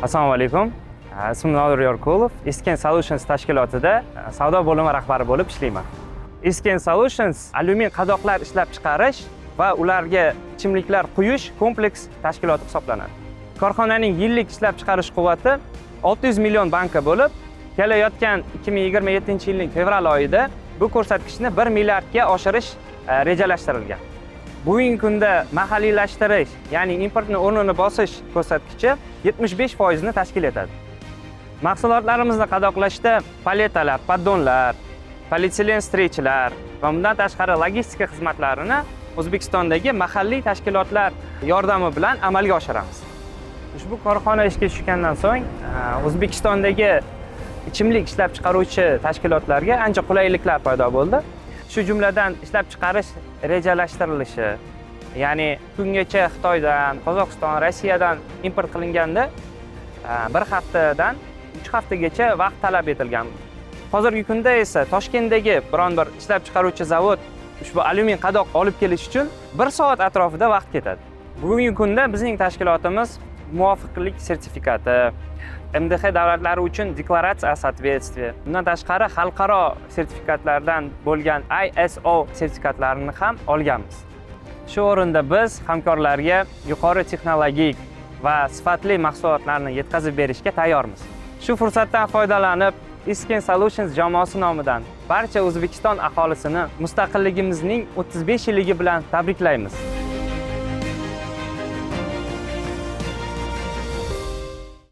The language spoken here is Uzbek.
Assalomu alaykum. Ismim Nodir Yorqulov. Isken Solutions tashkilotida savdo bo'limi rahbari bo'lib ishlayman. Isken Solutions alyumin qadoqlar ishlab chiqarish va ularga ichimliklar quyish kompleks tashkiloti hisoblanadi. Korxonaning yillik ishlab chiqarish quvvati 600 million banka bo'lib, kelayotgan 2027-yilning fevral oyida bu ko'rsatkichni 1 milliardga oshirish rejalashtirilgan. Bugungi kunda mahalliylashtirish, ya'ni importni o'rnini bosish ko'rsatkichi 75% ni tashkil etadi. Mahsulotlarimizni qadoqlashda paletalar, poddonlar, polietilen strechlar va bundan tashqari logistika xizmatlarini O'zbekistondagi mahalliy tashkilotlar yordami bilan amalga oshiramiz. Ushbu korxona ishga tushgandan so'ng O'zbekistondagi ichimlik ishlab chiqaruvchi tashkilotlarga ancha qulayliklar paydo bo'ldi. Shu jumladan ishlab chiqarish rejalashtirilishi, ya'ni kungacha Xitoydan, Qozog'iston, Rossiyadan import qilinganda 1 haftadan 3 haftagacha vaqt talab etilgan. Hozirgi kunda esa Toshkentdagi biron bir ishlab chiqaruvchi zavod ushbu alyumin qadoq olib kelish uchun 1 soat atrofida vaqt ketadi. Bugungi kunda bizning tashkilotimiz muvofiqlik sertifikati, MDH davlatlari uchun deklaratsiya соответствия, bundan tashqari xalqaro sertifikatlardan bo'lgan ISO sertifikatlarini ham olganmiz. Shu o'rinda biz hamkorlarga yuqori texnologik va sifatli mahsulotlarni yetkazib berishga tayyormiz. Shu fursatdan foydalanib, Isken Solutions jamoasi nomidan barcha O'zbekiston aholisini mustaqilligimizning 35 yilligi bilan tabriklaymiz.